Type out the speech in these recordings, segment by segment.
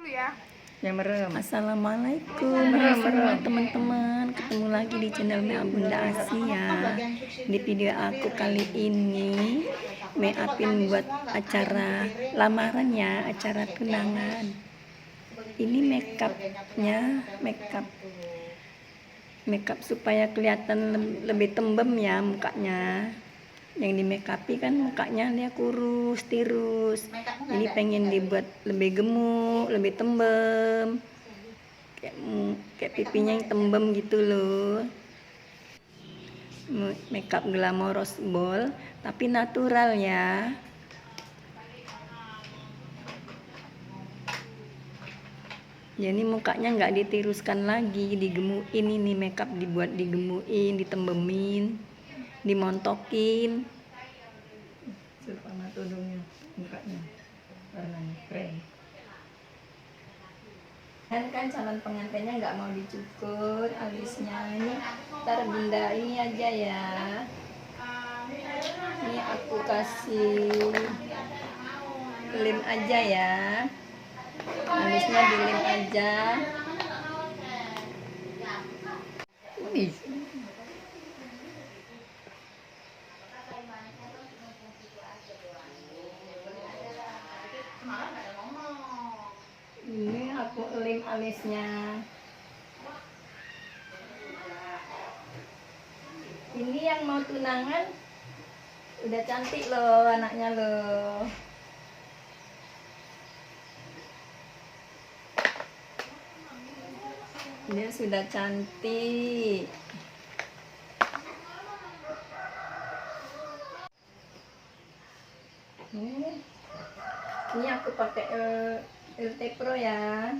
ya. Ya merem. Assalamualaikum semua teman-teman, ketemu lagi di channel Mea Bunda Asia. Di video aku kali ini Meapin buat acara lamaran ya, acara tunangan. Ini makeupnya, makeup supaya kelihatan lebih tembem ya mukanya. Yang di makeupi kan mukanya dia kurus, tirus. Ini pengen dibuat lebih gemuk, lebih tembem. Kayak pipinya yang tembem gitu loh. Makeup glamorous ball tapi natural ya. Jadi mukanya nggak ditiruskan lagi, digemuin. Ini makeup dibuat digemuin, ditembemin, dimontokin. Sama tudungnya, mukanya warnanya keren. Kan calon pengantinnya nggak mau dicukur alisnya, ini ntar bunda ini aja ya. Ini aku kasih lem aja ya, alisnya dilem aja. Ini aku lem alisnya. Ini yang mau tunangan udah cantik loh anaknya loh. Dia sudah cantik. Ini aku pakai LT Pro ya.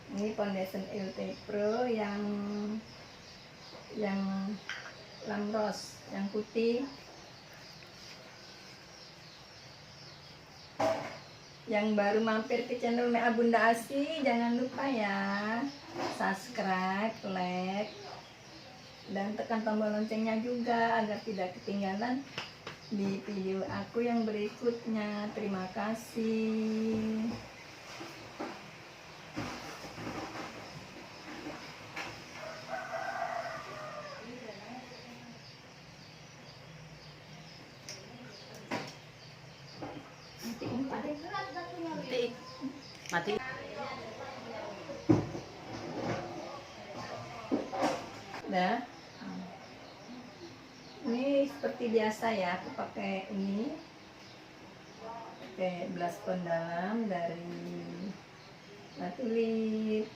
Ini foundation LT Pro yang lamros, yang putih. Yang baru mampir ke channel Mea Bunda Asi, jangan lupa ya subscribe, like, dan tekan tombol loncengnya juga agar tidak ketinggalan di video aku yang berikutnya. Terima kasih. Mati. Nah, ini seperti biasa ya, aku pakai ini, pakai blush on dalam dari Natulip.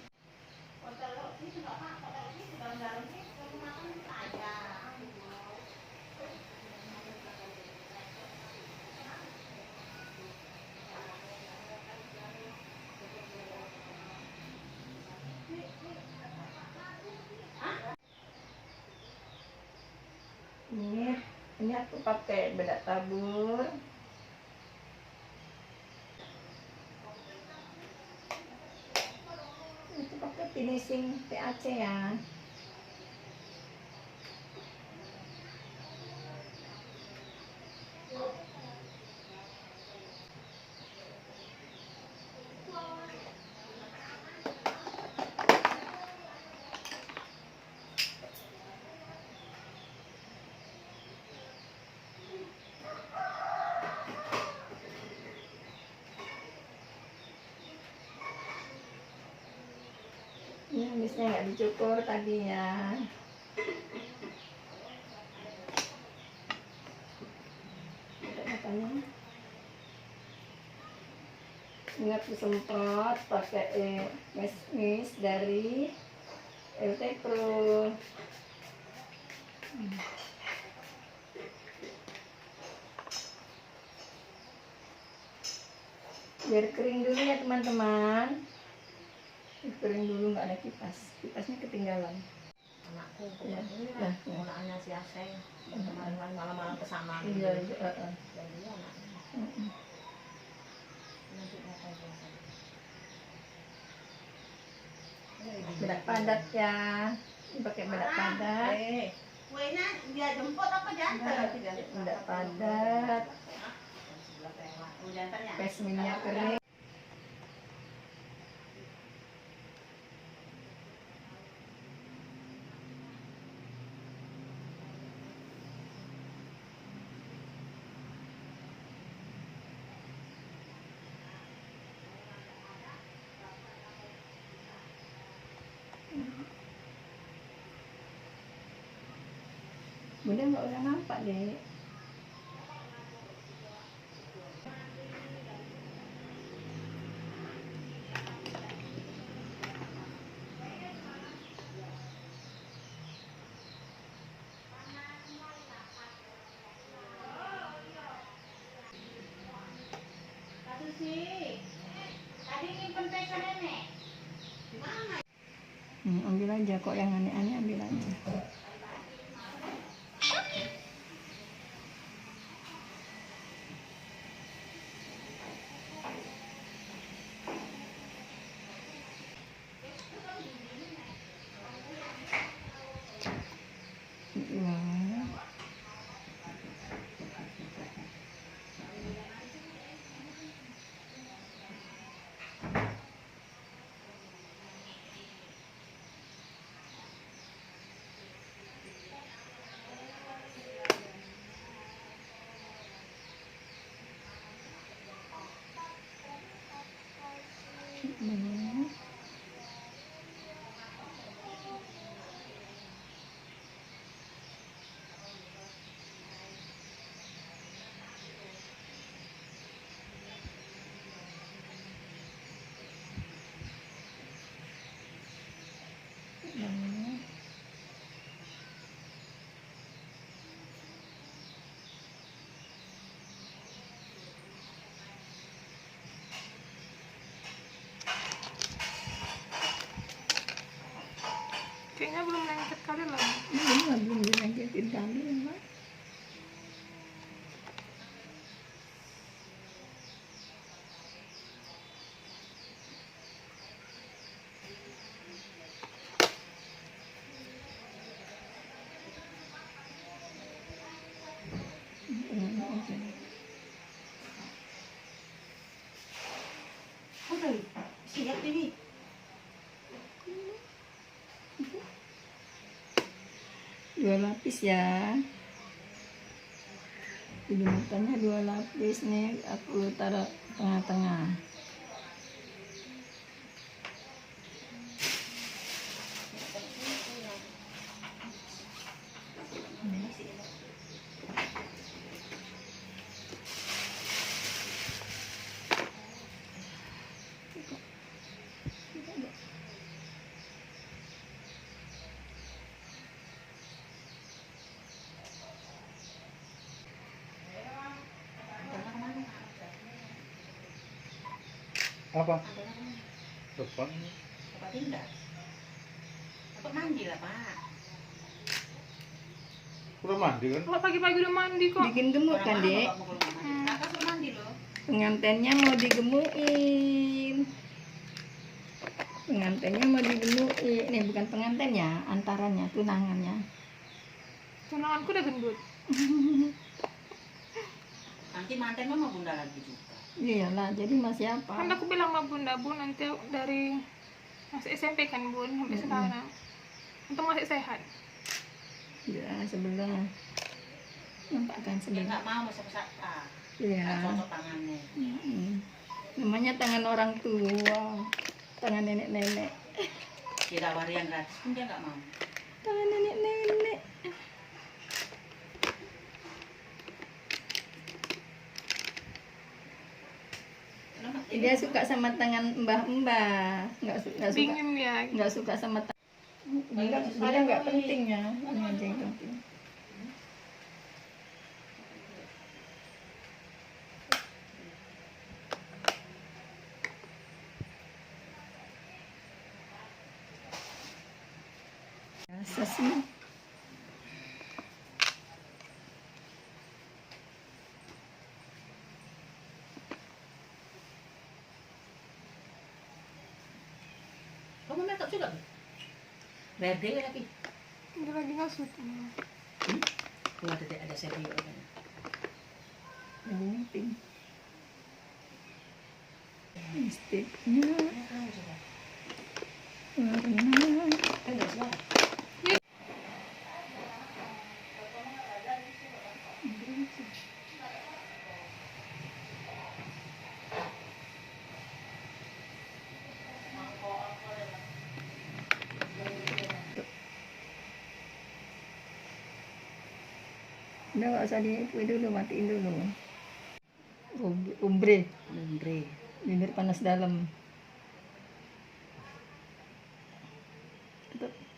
Ini aku pakai bedak tabur. Itu pakai finishing PAC ya. Ini alisnya nggak dicukur tadi ya. Katanya ingat disemprot pakai mist dari LT Pro. Biar kering dulu ya teman-teman. Kering dulu, nggak ada kipasnya ketinggalan. Anakku Ya, pokoknya penggunaannya si Aseng kemarin malam-malam kesana. Iya. Jadi anaknya nanti mau kayak bedak padat ya, pakai bedak padat. kuenya dia jemput apa jantan? Bedak padat, pasminnya kering. Bunda nggak usah nampak deh. Ambil aja kok yang aneh-aneh, ambil aja. Wah. Kayaknya belum lengket kali lagi. Belum dilengketin kali emang. Udah, siap ini. Dua lapis ya. Jadi matanya 2 lapis nih, aku taruh tengah-tengah. Apa? Depan. Bapak tinggal. Bapak mandi lah, Pak. Udah mandi kan? Kalau pagi-pagi udah mandi kok. Bikin gemuk kan, Orang-orang Dek? bapak mau keluar mandi. Kakak suruh mandi loh. Pengantennya mau digemukin. Pengantennya mau digemukin. Nih bukan pengantennya, antaranya, tunangannya. Tunanganku udah gendut. Nanti manten mama bunda lagi juga. Iyalah, jadi masih Kan apa? aku bilang sama bunda, Bun, nanti dari masih SMP kan, Bun, sampai sekarang. Untuk masih sehat. Ya, sebelah. Nampak kan Dia sebelah? nggak mau masak-masak. Iya. Cocok tangannya. Namanya tangan orang tua. Tangan nenek-nenek. Tidak varian gratis pun dia nggak mau. Tangan nenek-nenek. Dia suka sama tangan mbah-mbah, nggak suka Dingin ya. nggak suka sama dia nggak penting ya, ini aja yang penting. Biasa sih. Kamu makeup juga? Verde lagi. Dia lagi ngasut. Tuh ada serius. Ini pink. Lipstiknya warna Enggak suara. Udah nggak usah di itu dulu, matiin dulu. Umbre, Lembre. bibir panas dalam.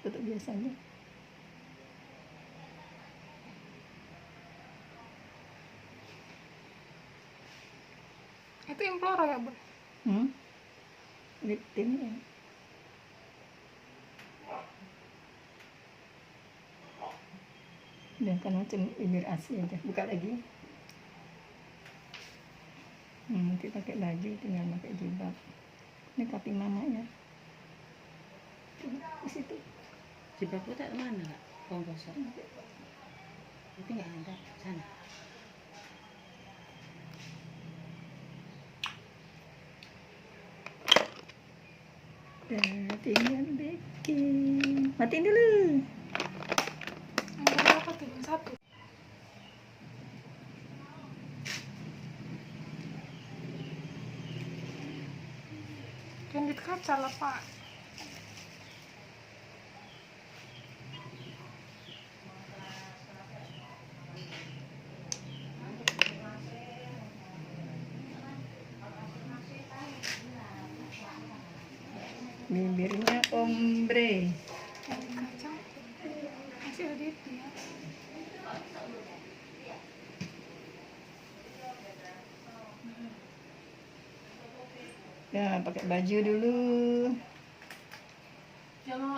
Tutup biasa aja. Itu implora ya bun? Lip tint ya. Udah kan macam bibir asli aja. Buka lagi. Nanti pakai baju, tinggal pakai jilbab. Ini kapi mamanya. Di situ. Jilbabku tak kemana kak? Kongkosok. Itu nggak ada sana. Udah tinggal bikin. Matiin dulu. Yang berapa tuh? Yang satu. Candid kaca lah pak. Bibirnya ombre. Candid kaca. Masih ada itu ya. Ya, pakai baju dulu. Jangan